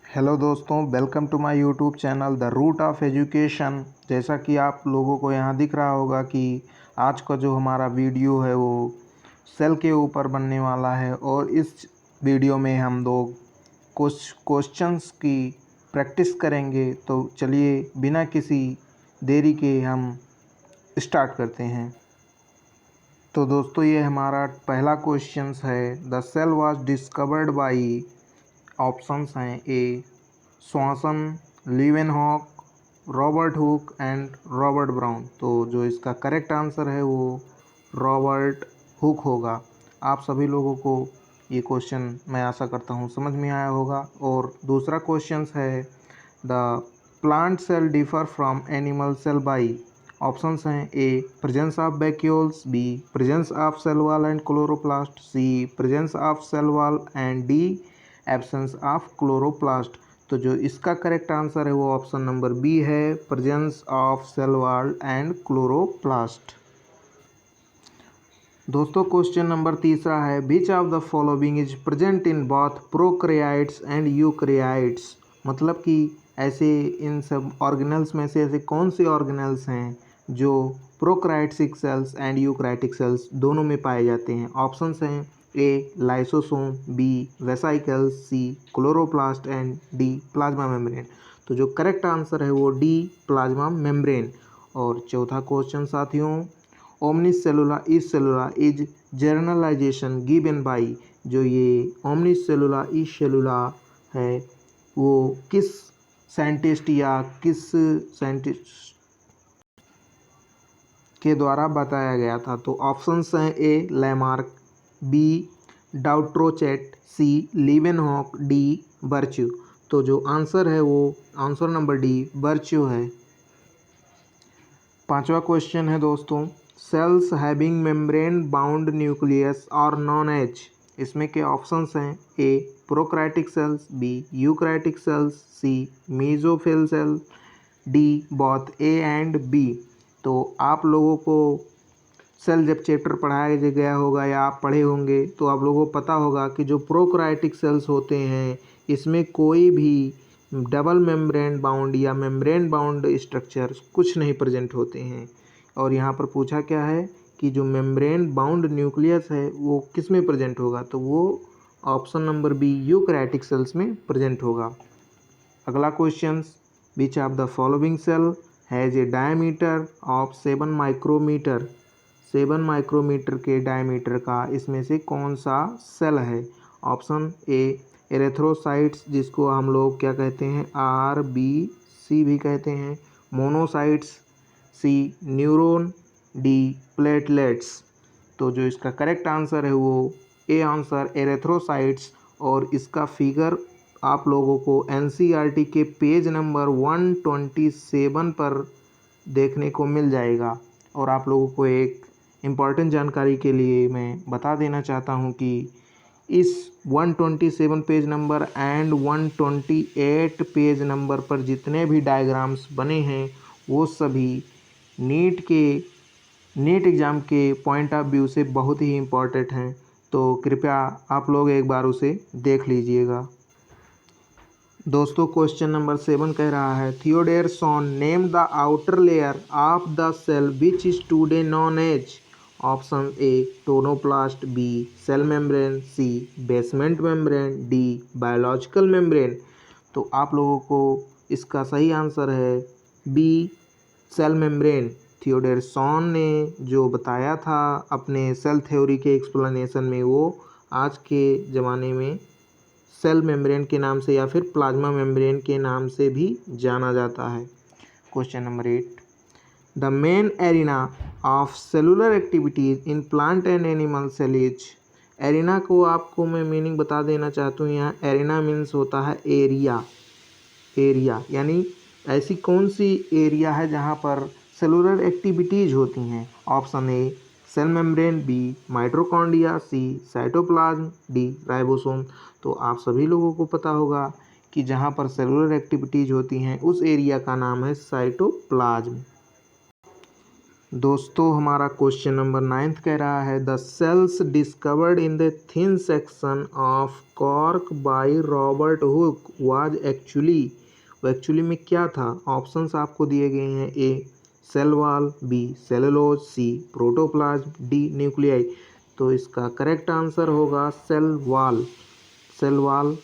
Hello दोस्तों, welcome to my YouTube channel the root of education. जैसा कि आप लोगों को यहाँ दिख रहा होगा कि आज का जो हमारा वीडियो है वो सेल के ऊपर बनने वाला है और इस वीडियो में हम लोग कुछ क्वेश्चंस की प्रैक्टिस करेंगे। तो चलिए बिना किसी देरी के हम स्टार्ट करते हैं। तो दोस्तों, ये हमारा पहला क्वेश्चंस है। The cell was discovered by, options हैं ए स्वासन, Leeuwenhoek, Robert Hooke and Robert Brown. तो जो इसका करेक्ट आंसर है वो रॉबर्ट हुक होगा। आप सभी लोगों को ये क्वेश्चन मैं आशा करता हूँ समझ में आया होगा। और दूसरा क्वेश्चन है the plant cell differ from animal cell by, options हैं a presence of vacuoles, b presence of cell wall and chloroplast, c presence of cell wall and d absence of chloroplast. तो जो इसका correct answer है वो option number b है, presence of cell wall and chloroplast. दोस्तों, question number तीसरा है which of the following is present in both prokaryotes and eukaryotes. मतलब कि ऐसे इन सब ऑर्गेनल्स में से ऐसे कौन से ऑर्गेनल्स हैं जो prokaryotic cells and eukaryotic cells दोनों में पाए जाते हैं। ऑप्शंस हैं a lysosome, b vesicles, c chloroplast and d plasma membrane. तो जो करेक्ट आंसर है वो डी प्लाज्मा मेम्ब्रेन। और चौथा क्वेश्चन साथियों, omnis cellula is cellula is generalization given by. जो ये ओमनिस सेलुला इज सेलुला है वो किस साइंटिस्ट या किस साइंटिस्ट के द्वारा बताया गया था। तो ऑप्शंस हैं ए लैमार्क, बी डाउट्रोचेट, सी लीवेनहॉक, डी बर्च्यू। तो जो आंसर है वो आंसर नंबर डी बर्च्यू है। पांचवा क्वेश्चन है दोस्तों, cells having membrane bound nucleus are known as. इसमें के ऑप्शंस हैं a prokaryotic cells, b eukaryotic cells, c mesophyll cell, d both A and b. तो आप लोगों को सेल जब चैप्टर पढ़ाया गया होगा या आप पढ़े होंगे तो आप लोगों को पता होगा कि जो प्रोकैरियोटिक सेल्स होते हैं इसमें कोई भी डबल मेम्ब्रेन बाउंड या मेम्ब्रेन बाउंड स्ट्रक्चर कुछ नहीं प्रेजेंट होते हैं। और यहाँ पर पूछा क्या है कि जो मेम्ब्रेन बाउंड न्यूक्लियस है वो किस में प्रेजेंट होगा। तो वो option number B eukaryotic cells में प्रेजेंट होगा। अगला question, which of the following cell has a diameter of 7 micrometre. 7 micrometre के डायमीटर का इसमें से कौन सा सेल है। ऑप्शन ए एरेथ्रोसाइट्स, जिसको हम लोग क्या कहते हैं आर बी सी भी कहते हैं, मोनोसाइट्स, सी न्यूरॉन, डी प्लेटलेट्स। तो जो इसका करेक्ट आंसर है वो ए आंसर एरेथ्रोसाइट्स। और इसका फिगर आप लोगों को एनसीईआरटी के पेज नंबर 127 पर देखने को मिल जाएगा। और आप लोगों को एक इम्पॉर्टेंट जानकारी के लिए मैं बता देना चाहता हूं कि इस 127 page number and 128 page number पर जितने भी डायग्राम्स बने हैं वो सभी नीट एग्ज़ाम के पॉइंट ऑफ व्यू से बहुत ही इम्पॉर्टेंट हैं। तो कृपया आप लोग एक बार उसे देख लीजिएगा। दोस्तों, क्वेश्चन नंबर 7 कह रहा है Theodor Schwann name the outer layer of the cell which is today known as. Option a tonoplast, b cell membrane, c basement membrane, d biological membrane. तो आप लोगों को इसका सही आंसर है बी सेल मेम्ब्रेन। थियोडेरसॉन ने जो बताया था अपने सेल थ्योरी के एक्सप्लेनेशन में वो आज के ज़माने में सेल मेम्ब्रेन के नाम से या फिर प्लाज्मा मेम्ब्रेन के नाम से भी जाना जाता है। Question number 8, the main arena of cellular activities in plant and animal cell is. Arena को आपको मैं मीनिंग बता देना चाहता हूँ। यहाँ एरिना मीन्स होता है एरिया यानी ऐसी कौन सी एरिया है जहाँ पर सेलुलर एक्टिविटीज होती हैं। Option A cell membrane, B mitochondria, C cytoplasm, D ribosome. तो आप सभी लोगों को पता होगा कि जहाँ पर सेलुलर एक्टिविटीज होती हैं उस एरिया का नाम है साइटोप्लाज्म। दोस्तों हमारा क्वेश्चन नंबर 9th कह रहा है the cells discovered in the thin section of cork by Robert Hooke was actually, वो एक्चुअली में क्या था। ऑप्शंस आपको दिए गए हैं a cell wall, b cellulose, c protoplasm, d nuclei. तो इसका करेक्ट आंसर होगा सेल वॉल। Cell wall.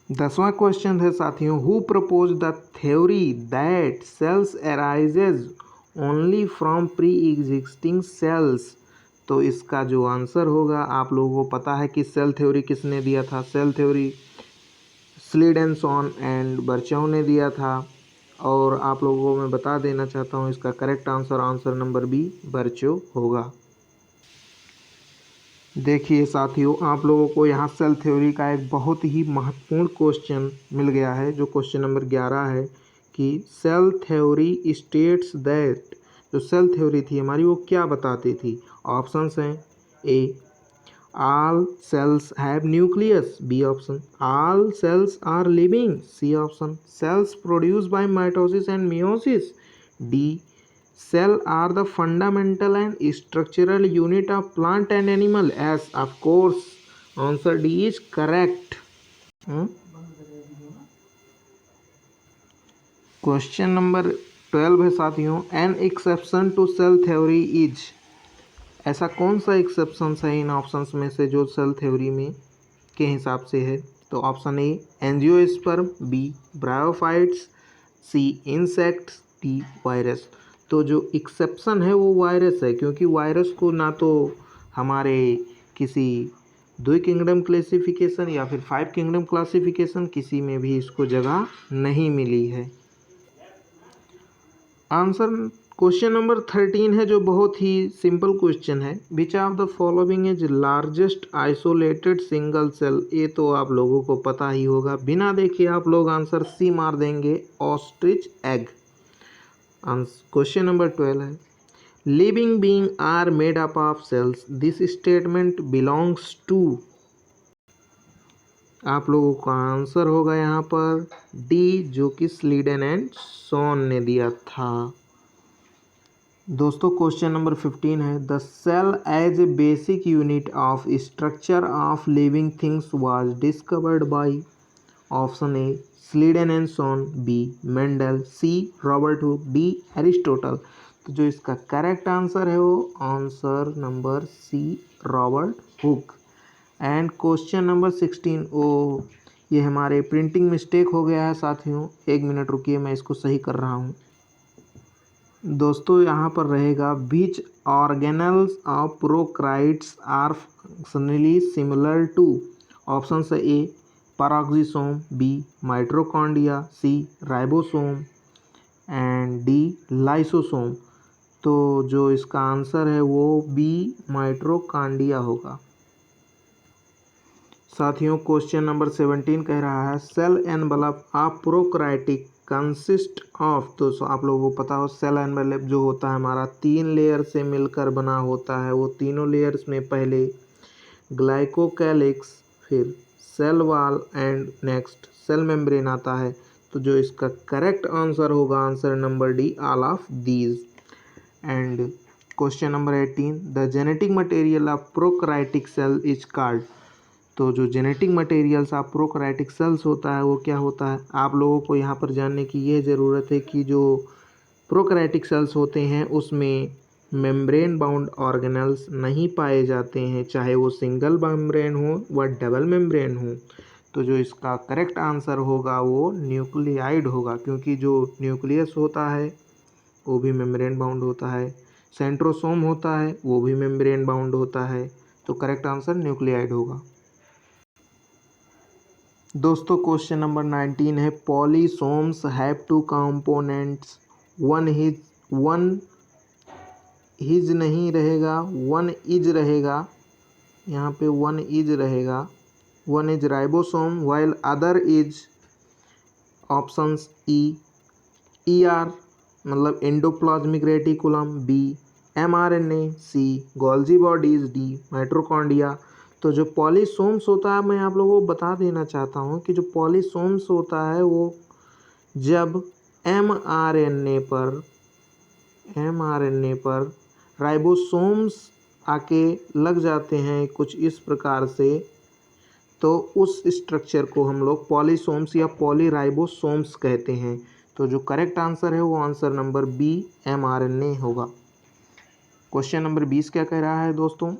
10वां क्वेश्चन है साथियों, who propose the theory that cells arises only from pre existing cells. तो इसका जो आंसर होगा, आप लोगों को पता है कि सेल थ्योरी किसने दिया था। सेल थ्योरी स्लीडेनसॉन एंड बर्चाउ ने दिया था। और आप लोगों को मैं बता देना चाहता हूँ इसका correct answer answer number b Virchow होगा। देखिए साथियों, आप लोगों को यहाँ सेल थ्योरी का एक बहुत ही महत्वपूर्ण क्वेश्चन मिल गया है, जो क्वेश्चन नंबर 11 है कि सेल थ्योरी स्टेट्स दैट, जो सेल थ्योरी थी हमारी वो क्या बताती थी। ऑप्शंस हैं a all cells have nucleus, b option all cells are living, c option cells produce by mitosis and meiosis, d cell are the fundamental and structural unit of plant and animal. As of course answer D is correct. Question number 12 है साथियों, an exception to cell theory is, ऐसा कौन सा exception है इन options में से जो cell theory में के हिसाब से है। तो option A angiosperm, B bryophytes, C insects, D virus. तो जो एक्सेप्शन है वो वायरस है, क्योंकि वायरस को ना तो हमारे किसी 2 किंगडम क्लासिफिकेशन या फिर 5 किंगडम क्लासिफिकेशन किसी में भी इसको जगह नहीं मिली है। आंसर क्वेश्चन नंबर 13 है, जो बहुत ही सिंपल क्वेश्चन है। Which of the following is largest isolated single cell. ये तो आप लोगों को पता ही होगा, बिना देखे आप लोग आंसर सी मार देंगे, ऑस्ट्रिच एग। क्वेश्चन नंबर 12 है, living being are made up of cells, this statement belongs to. आप लोगों का आंसर होगा यहाँ पर डी, जो कि स्लीडन एंड सॉन ने दिया था। दोस्तों क्वेश्चन नंबर 15 है, the cell as a basic unit of structure of living things was discovered by. Option A Schleiden and Schwann, B Mendel, C Robert Hooke, D Aristotle. तो जो इसका करेक्ट आंसर है वो answer number C Robert Hooke. And question number 16, ओ ये हमारे printing mistake हो गया है साथियों, 1 मिनट रुकिए मैं इसको सही कर रहा हूँ। दोस्तों यहाँ पर रहेगा which organelles of prokaryotes are functionally similar to. Option है a peroxisome, b mitochondria, c ribosome and d lysosome. तो जो इसका आंसर है वो बी माइटोकॉन्ड्रिया होगा। साथियों क्वेश्चन नंबर 17 कह रहा है cell envelope of prokaryotic consist of. तो आप लोगों को पता हो सेल एनवलप जो होता है हमारा 3 लेयर से मिलकर बना होता है। वो तीनों लेयर्स में पहले ग्लाइकोकैलिक्स, फिर cell wall and next cell membrane आता है। तो जो इसका करेक्ट आंसर होगा answer number D all of these. And question number 18, the genetic material of prokaryotic cell is called. तो जो genetic materials of prokaryotic cells होता है वो क्या होता है। आप लोगों को यहाँ पर जानने की ये ज़रूरत है कि जो प्रोकार्योटिक सेल्स होते हैं उसमें मेम्ब्रेन बाउंड ऑर्गेनल्स नहीं पाए जाते हैं, चाहे वो सिंगल मेम्ब्रेन हो व डबल मेम्ब्रेन हो। तो जो इसका करेक्ट आंसर होगा वो न्यूक्लियाइड होगा, क्योंकि जो न्यूक्लियस होता है वो भी मेम्ब्रेन बाउंड होता है, सेंट्रोसोम होता है वो भी मेम्ब्रेन बाउंड होता है। तो करेक्ट आंसर न्यूक्लियाइड होगा। दोस्तों क्वेश्चन नंबर 19 है, पॉलीसोम्स हैव 2 कंपोनेंट्स, वन हिज नहीं रहेगा, वन इज रहेगा। यहाँ पे वन इज रहेगा, one is ribosome while other is options E R मतलब एंडोप्लाज्मिक रेटिकुलम, बी mRNA, सी गोल्जी बॉडीज, डी माइटोकॉन्ड्रिया। तो जो पॉलीसोम्स होता है मैं आप लोगों को बता देना चाहता हूँ कि जो पॉलीसोम्स होता है वो जब mRNA पर mRNA पर राइबोसोम्स आके लग जाते हैं कुछ इस प्रकार से, तो उस स्ट्रक्चर को हम लोग पॉलीसोम्स या पॉलीराइबोसोम्स कहते हैं। तो जो करेक्ट आंसर है वो आंसर नंबर बी mRNA होगा। क्वेश्चन नंबर 20 क्या कह रहा है दोस्तों,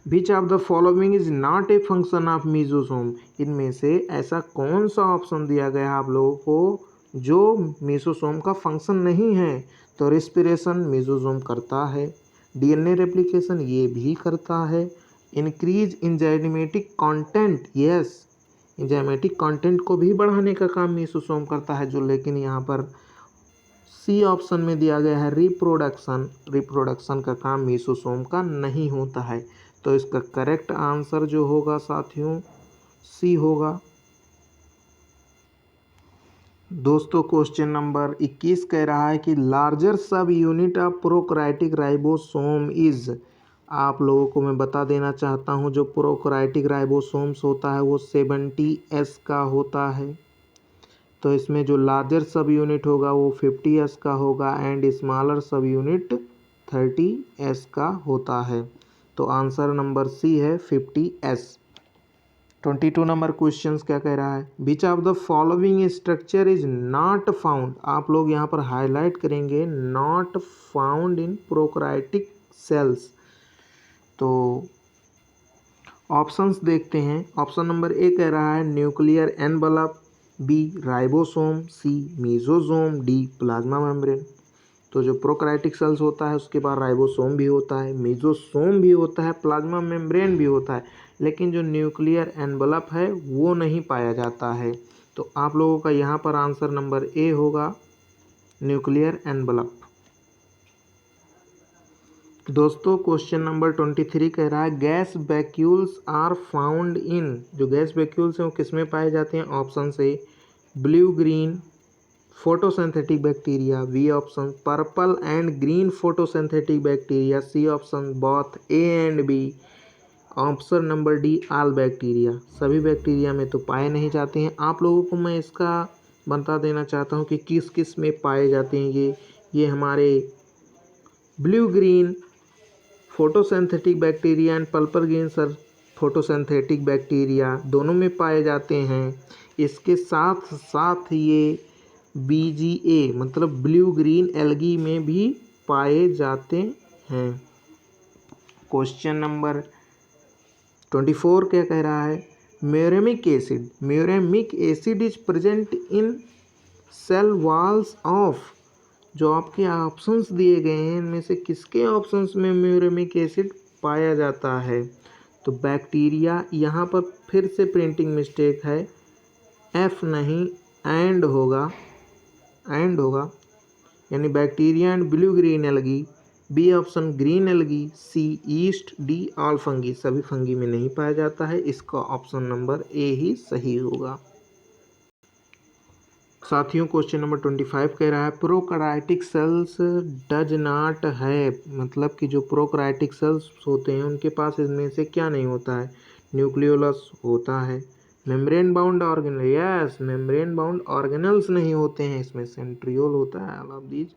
विच of the following is not a function of mesosome. इनमें से ऐसा कौन सा ऑप्शन दिया गया आप लोगों को जो मीसोसोम का फंक्शन नहीं है। तो रेस्पिरेशन मीसोसोम करता है, डीएनए रेप्लिकेशन ये भी करता है, increase enzymatic content, yes enzymatic content को भी बढ़ाने का काम मीसोसोम करता है जो, लेकिन यहाँ पर सी ऑप्शन में दिया गया है रिप्रोडक्शन का काम मीसोसोम का नहीं होता है। तो इसका करेक्ट आंसर जो होगा साथियों सी होगा। दोस्तों क्वेश्चन नंबर 21 कह रहा है कि लार्जर सब unit of prokaryotic ribosome is. आप लोगों को मैं बता देना चाहता हूं जो प्रोकैरियोटिक राइबोसोम्स होता है वो 70S का होता है। तो इसमें जो लार्जर सब यूनिट होगा वो 50S का होगा एंड स्मॉलर सब यूनिट 30S का होता है। तो आंसर नंबर सी है 50S। 22 नंबर क्वेश्चन क्या कह रहा है, which of the following structure is not found. आप लोग यहाँ पर हाईलाइट करेंगे not found in prokaryotic cells. तो ऑप्शंस देखते हैं। ऑप्शन नंबर ए कह रहा है न्यूक्लियर एनवलप, बी राइबोसोम, सी मीसोसोम, डी प्लाज्मा मेम्ब्रेन। तो जो प्रोकैरियोटिक सेल्स होता है उसके बाद राइबोसोम भी होता है, मीसोसोम भी होता है, प्लाज्मा मेम्ब्रेन भी होता है, लेकिन जो न्यूक्लियर एनवलप है वो नहीं पाया जाता है। तो आप लोगों का यहाँ पर आंसर नंबर ए होगा न्यूक्लियर एनवलप। दोस्तों क्वेश्चन नंबर 23 कह रहा है gas vacuoles are found in. जो गैस वैक्यूल्स हैं वो किस में पाए जाते हैं। Option A blue green photosynthetic bacteria, B option purple and green photosynthetic bacteria, C option both A and B, option number D all bacteria. सभी bacteria में तो पाए नहीं जाते हैं। आप लोगों को मैं इसका बता देना चाहता हूँ कि किस किस में पाए जाते हैं ये हमारे blue green photosynthetic bacteria and purple green sir photosynthetic bacteria दोनों में पाए जाते हैं। इसके साथ साथ ये BGA मतलब ब्लू ग्रीन एल्गी में भी पाए जाते हैं। क्वेश्चन नंबर 24 क्या कह रहा है, muramic acid is present in cell walls of. जो आपके ऑप्शंस दिए गए हैं इनमें से किसके ऑप्शंस में म्यूरेमिक एसिड पाया जाता है। तो बैक्टीरिया, यहाँ पर फिर से प्रिंटिंग मिस्टेक है, एफ नहीं एंड होगा यानी bacteria and blue green algae, B option green algae, C yeast, D all fungi. सभी फंगी में नहीं पाया जाता है, इसका ऑप्शन नंबर ए ही सही होगा। साथियों क्वेश्चन नंबर 25 कह रहा है प्रोकैरियोटिक सेल्स डज नॉट है, मतलब कि जो प्रोकैरियोटिक सेल्स होते हैं उनके पास इनमें से क्या नहीं होता है। न्यूक्लियोलस होता है, membrane bound organelle, yes membrane bound organelles नहीं होते हैं इसमें, सेंट्रियोल होता है। ऑल ऑफ दीज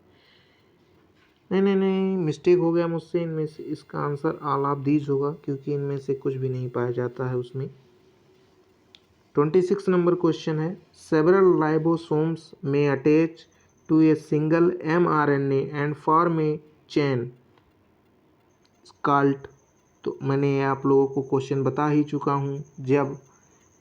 नहीं मिस्टेक हो गया मुझसे, इनमें से इसका आंसर ऑल ऑफ दीज होगा क्योंकि इनमें से कुछ भी नहीं पाया जाता है उसमें। 26 नंबर क्वेश्चन है सेवरल राइबोसोम्स में attach to a single mRNA and form a chain called. तो मैंने आप लोगों को क्वेश्चन बता ही चुका हूँ, जब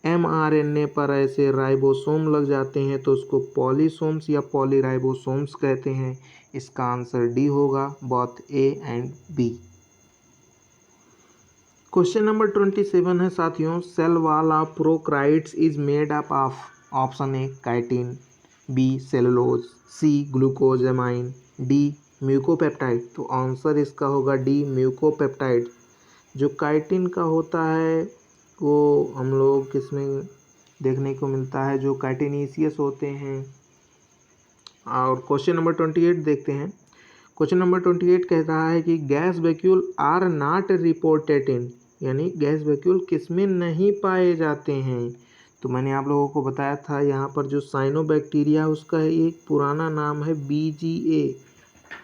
mRNA पर ऐसे राइबोसोम लग जाते हैं तो उसको पॉलीसोम्स या पॉलीराइबोसोम्स कहते हैं। इसका आंसर डी होगा both A and B. Question number 27 है साथियों cell wall of prokaryotes is made up of. Option A chitin, B cellulose, C glucosamine, D mucopeptide. तो आंसर इसका होगा डी म्यूकोपेप्टाइड। जो काइटिन का होता है वो हम लोग किसमें देखने को मिलता है, जो काइटिनेसियस होते हैं। और क्वेश्चन नंबर 28 देखते हैं। क्वेश्चन नंबर 28 कह रहा है कि gas vacuole are not reported in, यानी गैस वैक्यूल किसमें नहीं पाए जाते हैं। तो मैंने आप लोगों को बताया था यहाँ पर जो साइनोबैक्टीरिया उसका एक पुराना नाम है BGA,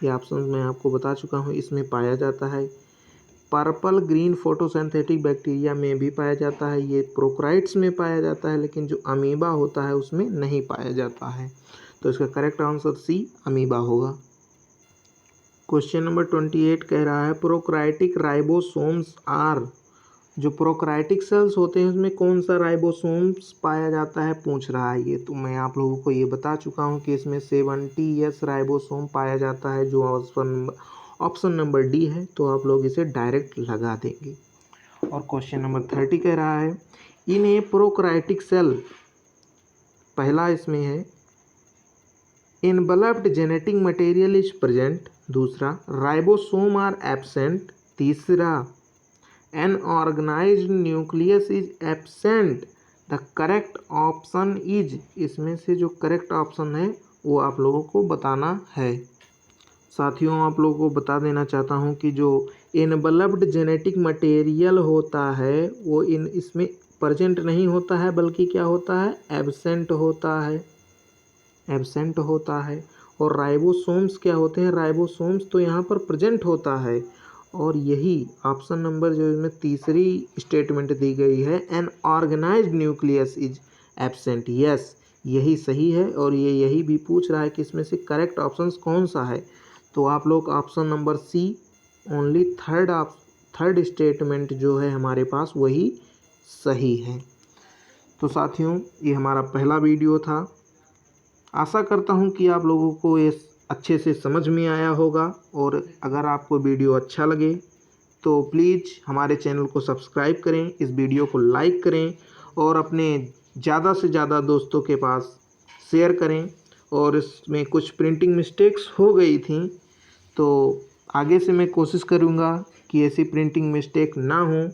ये ऑप्शन मैं आपको बता चुका हूँ, इसमें पाया जाता है। पर्पल ग्रीन फोटोसिंथेटिक बैक्टीरिया में भी पाया जाता है, ये प्रोकैरियोट्स में पाया जाता है, लेकिन जो अमीबा होता है उसमें नहीं पाया जाता है। तो इसका करेक्ट आंसर सी अमीबा होगा। क्वेश्चन नंबर 28 कह रहा है प्रोकैरियोटिक राइबोसोम्स आर, जो प्रोकैरियोटिक सेल्स होते हैं उसमें कौन सा राइबोसोम्स पाया जाता है पूछ रहा है। ये तो मैं आप लोगों को ये बता चुका हूँ कि इसमें 70S राइबोसोम पाया जाता है, जो ऑप्शन नंबर डी है। तो आप लोग इसे डायरेक्ट लगा देंगे। और क्वेश्चन नंबर 30 कह रहा है इन ए प्रोकैरियोटिक सेल, पहला इसमें है enveloped genetic material is present, दूसरा राइबोसोम आर एब्सेंट, तीसरा an organised nucleus is absent. The correct option is, इसमें से जो करेक्ट ऑप्शन है वो आप लोगों को बताना है। साथियों आप लोगों को बता देना चाहता हूँ कि जो इनवलप्ड जेनेटिक मटेरियल होता है वो इसमें प्रेजेंट नहीं होता है, बल्कि क्या होता है, एब्सेंट होता है, एब्सेंट होता है। और राइबोसोम्स क्या होते हैं, राइबोसोम्स तो यहाँ पर प्रेजेंट होता है। और यही ऑप्शन नंबर जो इसमें तीसरी स्टेटमेंट दी गई है an organised nucleus is absent, yes यही सही है। और ये यही भी पूछ रहा है कि इसमें से करेक्ट ऑप्शन कौन सा है। तो आप लोग option number C only third statement जो है हमारे पास वही सही है। तो साथियों ये हमारा पहला वीडियो था। आशा करता हूँ कि आप लोगों को ये अच्छे से समझ में आया होगा। और अगर आपको वीडियो अच्छा लगे तो प्लीज़ हमारे चैनल को सब्सक्राइब करें, इस वीडियो को लाइक करें और अपने ज़्यादा से ज़्यादा दोस्तों के पास शेयर करें। और इसमें कुछ प्रिंटिंग मिस्टेक्स हो गई थी, तो आगे से मैं कोशिश करूँगा कि ऐसी प्रिंटिंग मिस्टेक ना हो।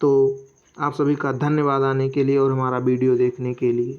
तो आप सभी का धन्यवाद आने के लिए और हमारा वीडियो देखने के लिए।